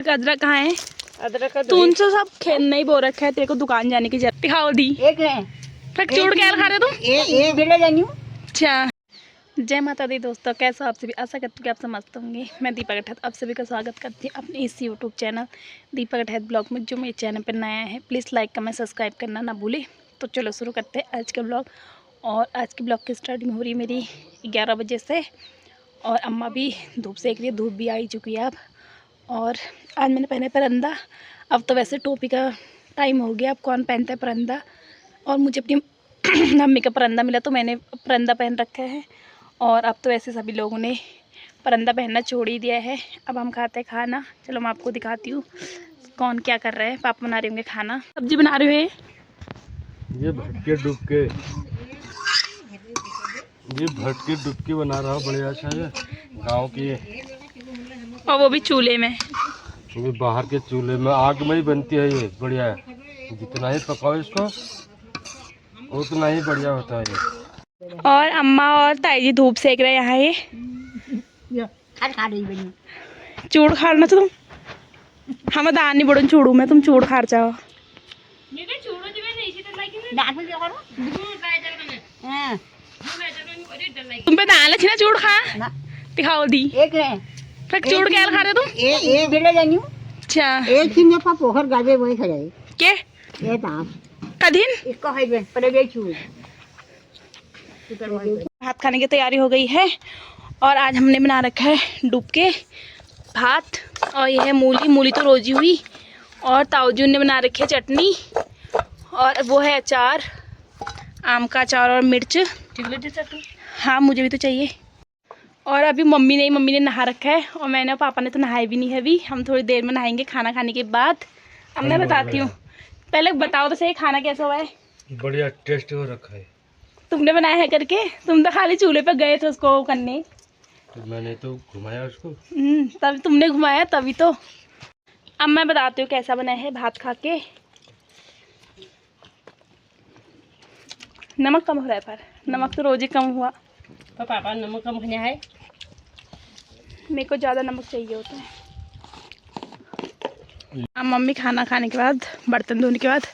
अदरक कहाँ है? अदरक का तू उनसे सब खेल नहीं बो रखा है, तेरे को दुकान जाने की जरूरत दिखाओ दी। एक है फिर चूड़ क्या खा रहे तुम? एक बेटा जानी हूँ। अच्छा, जय माता दी दोस्तों, कैसे हो आप सभी? आशा करती हूँ कि आप समझते होंगे। मैं दीपक अठैत आप सभी का स्वागत करती हूँ अपने इस यूट्यूब चैनल दीपक अठैत ब्लॉग में। जो मेरे चैनल पर नया है प्लीज़ लाइक कमेंट सब्सक्राइब करना ना भूले। तो चलो शुरू करते हैं आज का ब्लॉग। और आज के ब्लॉग की स्टार्टिंग हो रही है मेरी 11 बजे से। और अम्मा भी धूप सेक रही है, धूप भी आई चुकी है अब। और आज मैंने पहने परंदा। अब तो वैसे टोपी का टाइम हो गया, अब कौन पहनता है परंदा। और मुझे अपनी मम्मी का परंदा मिला तो मैंने परंदा पहन रखा है। और अब तो वैसे सभी लोगों ने परंदा पहनना छोड़ ही दिया है। अब हम खाते हैं खाना। चलो मैं आपको दिखाती हूँ कौन क्या कर रहा है। पापा बना रहे होंगे खाना, सब्जी बना रहे हो। ये भटके डुबकी बना रहा हूँ, बढ़िया अच्छा है गाँव की। और वो भी चूल्हे में। ये बाहर के चूल्हे में आग में ही बनती है, ये बढ़िया है। जितना ही पकाओ इसको उतना ही बढ़िया होता है ये। और अम्मा और ताई जी धूप सेक रहे हैं यहाँ। ये खा रही बनी चूड़ खाना तुम हम दान नहीं बड़न चूड़ू में, तुम चूड़ खार चाहो। तुम पे दाल अच्छी ना चूड़ खा दिखाओ दी। एक है फिर चूड़ क्या खा रहे तुम? एक बेटा जानी हूँ। अच्छा, एक थी मेरे पास पोखर गाजे वही खा जाए के ये दांत कदिन इसको है बे पर ये छू भात खाने की तैयारी हो गई है। और आज हमने बना रखा है डूब के भात। और ये है मूली, मूली तो रोजी हुई। और ताऊजून ने बना रखी है चटनी। और वो है अचार, आम का अचार और मिर्च। हाँ मुझे भी तो चाहिए। और अभी मम्मी ने नहा रखा है और मैंने और पापा ने तो नहाए भी नहीं है अभी। हम थोड़ी देर में नहाएंगे खाना खाने के बाद। अब मैं बताती हूँ, पहले बताओ तो सही खाना कैसा हुआ है। बढ़िया टेस्ट हो रखा है। तुमने बनाया है करके? तुम तो खाली चूल्हे पर गए थे उसको करने। तो मैंने तो घुमाया उसको। तभी तुमने घुमाया तभी तो। अब मैं बताती हूँ कैसा बना है भात खा के। नमक कम हो रहा है, पर नमक तो रोज ही कम हुआ। तो पापा नमक कम खाने है, मेरे को ज़्यादा नमक चाहिए होता है। अब मम्मी खाना खाने के बाद, बर्तन धोने के बाद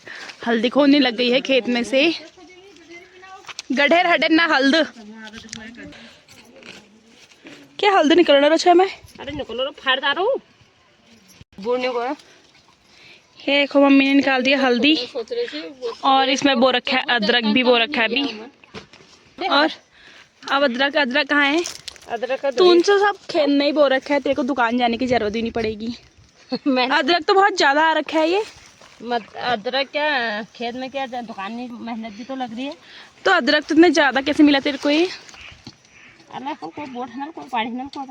हल्दी खोदने लग गई है खेत में से। गढ़ेर हडेर ना हल्द क्या हल्दी निकल रहा है मैं। अरे निकलो फाड़ दारो बोलने को ये देखो मम्मी ने निकाल दिया हल्दी। और इसमें बो रखा है अदरक भी बो रखा है अभी। और अब अदरक कहाँ है? अदरक का तू उनसे सब खेल नहीं बो रखा है, तेरे को दुकान जाने की जरूरत ही नहीं पड़ेगी। अदरक तो बहुत ज्यादा आ रखा है ये। अदरक क्या खेत में क्या दुकान में मेहनत भी तो लग रही है। तो अदरक तो इतने ज्यादा कैसे मिला तेरे को ये? अल्लाह को कोई बोट है ना कोई पाड़ी है ना कोई।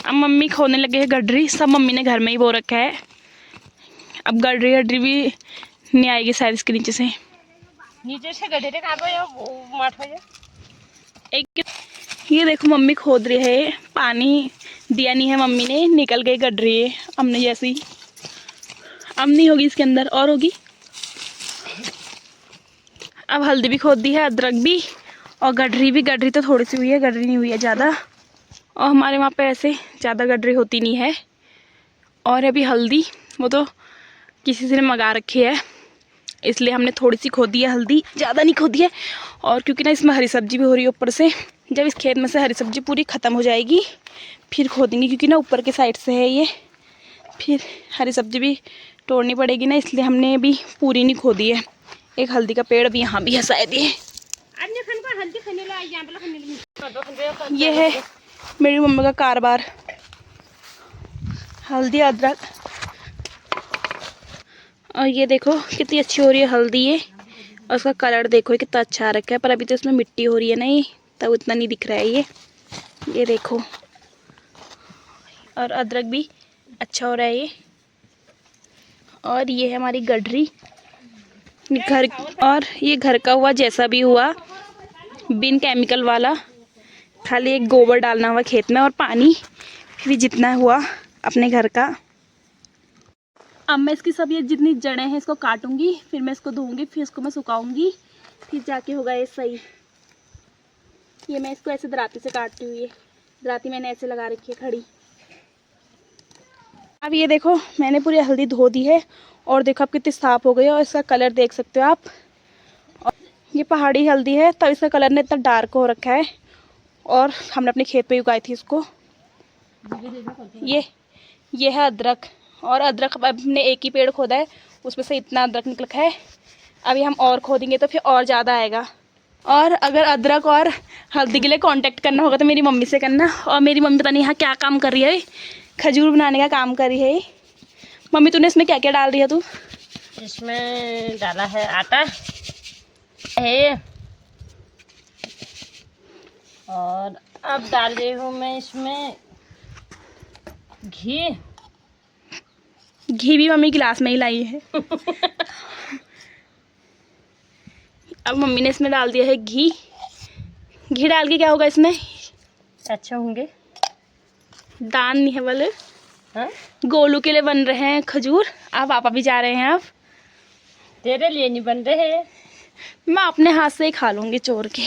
अब मम्मी खोने लगे है गडरी, सब मम्मी ने घर में ही बो रखा है। अब गडरी भी नहीं आएगी शायद इसके नीचे से। नीचे से गड्ढे कहाँ पे माठ हो जाए। एक ये देखो मम्मी खोद रही है, पानी दिया नहीं है मम्मी ने, निकल गई गडरी है हमने जैसी। अब नहीं होगी इसके अंदर और होगी। अब हल्दी भी खोद दी है, अदरक भी। और गडरी तो थोड़ी सी हुई है, गडरी नहीं हुई है ज़्यादा। और हमारे वहाँ पे ऐसे ज़्यादा गडरी होती नहीं है। और अभी हल्दी वो तो किसी से ने मंगा रखी है, इसलिए हमने थोड़ी सी खोदी है हल्दी, ज़्यादा नहीं खोदी है। और क्योंकि ना इसमें हरी सब्जी भी हो रही है ऊपर से, जब इस खेत में से हरी सब्जी पूरी ख़त्म हो जाएगी फिर खोदेंगे, क्योंकि ना ऊपर के साइड से है ये, फिर हरी सब्जी भी तोड़नी पड़ेगी ना, इसलिए हमने अभी पूरी नहीं खोदी है। एक हल्दी का पेड़ भी यहाँ भी है शायद ये है मेरी मम्मी का कारोबार, हल्दी अदरक। और ये देखो कितनी अच्छी हो रही है हल्दी ये। और उसका कलर देखो कितना अच्छा आ रखा है, पर अभी तो इसमें मिट्टी हो रही है ना, ये तब उतना नहीं दिख रहा है ये देखो। और अदरक भी अच्छा हो रहा है ये। और ये है हमारी गडरी घर। और ये घर का हुआ जैसा भी हुआ, बिन केमिकल वाला, खाली एक गोबर डालना हुआ खेत में और पानी भी जितना हुआ अपने घर का। अब मैं इसकी सब ये जितनी जड़ें हैं इसको काटूंगी, फिर मैं इसको धोऊंगी, फिर इसको मैं सुखाऊंगी, फिर जाके होगा ये सही। ये मैं इसको ऐसे दराती से काटती हूँ। ये दराती मैंने ऐसे लगा रखी है खड़ी। अब ये देखो मैंने पूरी हल्दी धो दी है और देखो अब कितनी साफ़ हो गई है और इसका कलर देख सकते हो आप। और ये पहाड़ी हल्दी है तब इसका कलर ने इतना डार्क हो रखा है और हमने अपने खेत पे उगाई थी इसको। ये है अदरक और अदरक अब हमने एक ही पेड़ खोदा है उसमें से इतना अदरक निकल है। अभी हम और खोदेंगे तो फिर और ज़्यादा आएगा। और अगर अदरक और हल्दी के लिए कांटेक्ट करना होगा तो मेरी मम्मी से करना। और मेरी मम्मी पता नहीं यहाँ क्या काम कर रही है, खजूर बनाने का काम कर रही है। मम्मी तूने इसमें क्या क्या डाल रही है तू? इसमें डाला है आटा है और अब डाल रही हूँ मैं इसमें घी भी मम्मी गिलास में ही लाई है। अब मम्मी ने इसमें डाल दिया है घी डाल के क्या होगा इसमें? अच्छे होंगे। दान नहीं है वाले हाँ? गोलू के लिए बन रहे हैं खजूर। अब पापा भी जा रहे हैं। अब तेरे लिए नहीं बन रहे हैं, मैं अपने हाथ से ही खा लूँगी चोर के।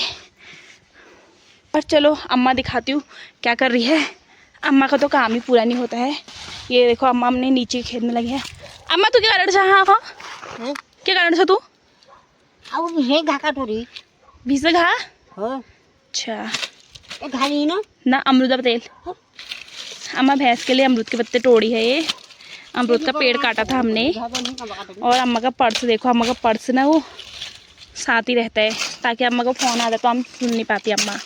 और चलो अम्मा दिखाती हूँ क्या कर रही है। अम्मा का तो काम ही पूरा नहीं होता है। ये देखो अम्मा हमने नीचे खेत में लगी है। अम्मा तू क्या कर रहा है? क्या कर रहा तू? अब हे घाका थोड़ी भीसे घा। हाँ अच्छा घानी ना अमरूदा तेल। अम्मा भैंस के लिए अमरूद के पत्ते तोड़ी है। ये अमरूद का पेड़ काटा था हमने। और अम्मा का पर्स देखो, अम्मा का पर्स ना वो साथ ही रहता है ताकि अम्मा को फ़ोन आ जाए तो हम सुन नहीं पाती अम्मा।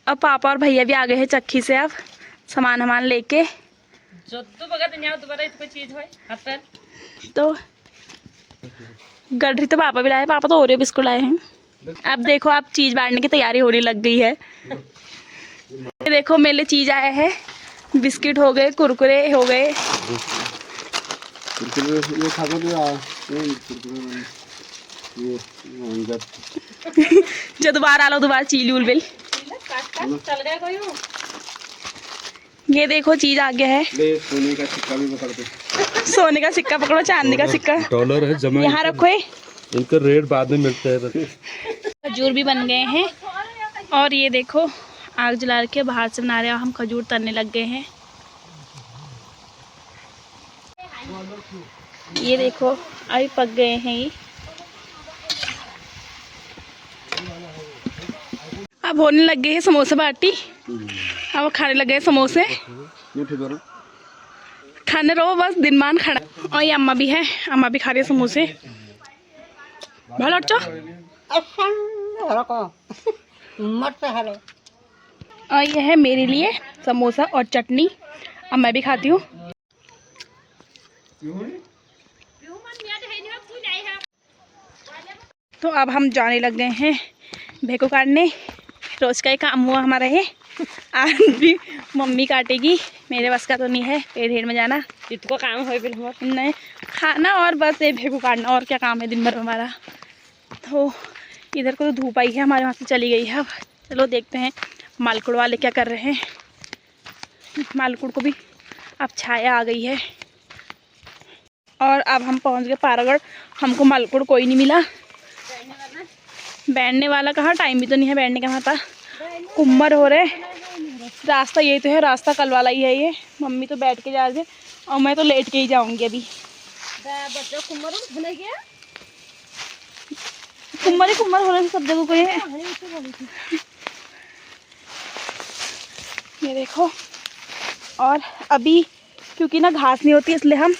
अब पापा और भैया भी आ गए हैं चक्की से। अब सामान लेके जो तो बगत नहीं दोबारा इसको चीज होय हतन तो गठरी तो पापा भी लाए। पापा तो ओरियो बिस्कुट लाए हैं। अब देखो आप चीज़ बांटने की तैयारी होने लग गई है। ये देखो मेरे लिए चीज़ आया है। बिस्किट हो गए, कुरकुरे हो गए। जो दोबारा लो दोबारा चीली उल चल गया कोई हो। ये देखो चीज आ गया है। सोने का सिक्का भी पकड़ दो। सोने का सिक्का पकड़ो, चांदी का सिक्का डॉलर है जमा। यहाँ रखो। इनका रेट बाद में मिलता है। खजूर भी बन गए हैं और ये देखो आग जला के बाहर से बना रहे हैं। हम खजूर तलने लग गए हैं। ये देखो अभी पक गए हैं ये। अब होने लग गए हैं समोसे बाटी। अब खाने लग गए समोसे। खाने रहो बस दिन मान खाना। और ये अम्मा भी है, अम्मा भी खा रही है समोसे। भालो अच्छा और ये है मेरे लिए समोसा और चटनी। अब मैं भी खाती हूँ। तो अब हम जाने लग गए हैं भेको काटने। रोज का ही काम हुआ हमारा है। आज भी मम्मी काटेगी, मेरे बस का तो नहीं है पेड़ ढेर में जाना। इतको काम हो बिल नहीं खाना और बस ये भेको काटना, और क्या काम है दिन भर हमारा। तो इधर को तो धूप आई है, हमारे वहाँ से चली गई है। अब चलो देखते हैं मालकुड़ वाले क्या कर रहे हैं। मालकुड़ को भी अब छाया आ गई है। और अब हम पहुँच गए पारागढ़। हमको मालकुड़ कोई नहीं मिला। बैठने वाला कहाँ, टाइम भी तो नहीं है बैठने का। वहाँ था कुम्मर हो रहे। रास्ता यही तो है, रास्ता कल वाला ही है ये। मम्मी तो बैठ के जा रही है और मैं तो लेट के ही जाऊंगी अभी। कुम्मर ही कुम्मर हो रहे सब जगह को है। ये देखो। और अभी क्योंकि ना घास नहीं होती इसलिए हम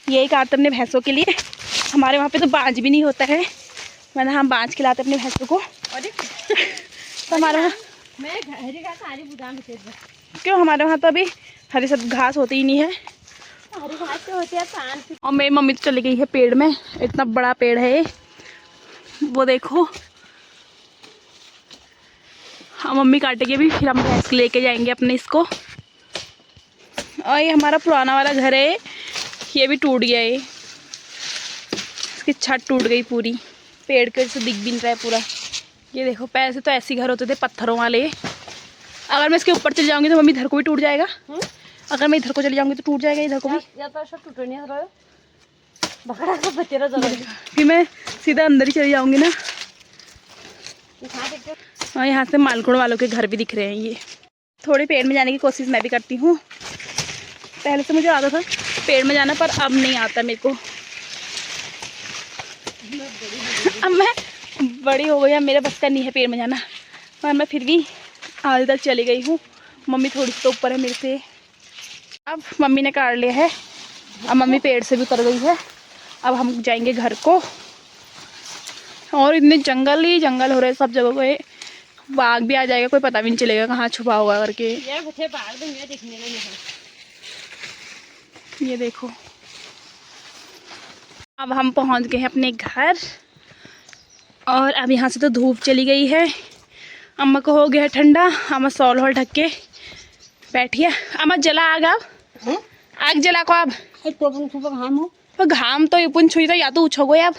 यही काटते अपने भैंसों के लिए। हमारे वहाँ पे तो बाँझ भी नहीं होता है, वरना हम बाँझ खिलाते अपने भैंसों को। तो हमारे वहाँ क्यों, हमारे वहाँ तो अभी हरी सब घास होती ही नहीं है। हरी घास तो होती है। और मेरी मम्मी तो चली गई है पेड़ में। इतना बड़ा पेड़ है ये, वो देखो। हाँ मम्मी काटेगी अभी, फिर हम भैंस लेके जाएंगे अपने इसको। और ये हमारा पुराना वाला घर है, ये भी टूट गया है। इसकी छत टूट गई पूरी, पेड़ के वजह से दिख भी नहीं रहा है पूरा। ये देखो पहले से तो ऐसे घर होते थे पत्थरों वाले। अगर मैं इसके ऊपर चली जाऊंगी तो मम्मी इधर को भी टूट जाएगा। अगर मैं इधर को चली जाऊंगी तो टूट जाएगा इधर को भी। या तो सब टूट नहीं रहा है। बकरा का बतेरा जरा फिर मैं सीधा अंदर ही चली जाऊंगी ना। और यहाँ से मालकोड़ वालों के घर भी दिख रहे हैं ये। थोड़ी पेड़ में जाने की कोशिश मैं भी करती हूँ। पहले से मुझे आता था पेड़ में जाना, पर अब नहीं आता मेरे को। अब मैं बड़ी हो गई, अब मेरे बस का नहीं है पेड़ में जाना, पर मैं फिर भी आगे तक चली गई हूँ। मम्मी थोड़ी सी तो ऊपर है मेरे से। अब मम्मी ने काट लिया है, अब मम्मी पेड़ से भी उतर गई है। अब हम जाएंगे घर को। और इतने जंगल ही जंगल हो रहे हैं सब जगह पे। बाघ भी आ जाएगा, कोई पता भी नहीं चलेगा कहाँ छुपा होगा करके। ये बच्चे बाहर भी नहीं दिखने लगे हैं। ये देखो, अब हम पहुंच गए हैं अपने घर। और अब यहाँ से तो धूप चली गई है। अम्मा को हो गया ठंडा, अम्मा सॉल हॉल ढक के बैठी है। अम्मा जला आग, अब आग जला को अब तो घाम हो घाम तो ये पुन छुई तो या तो उछोगो अब।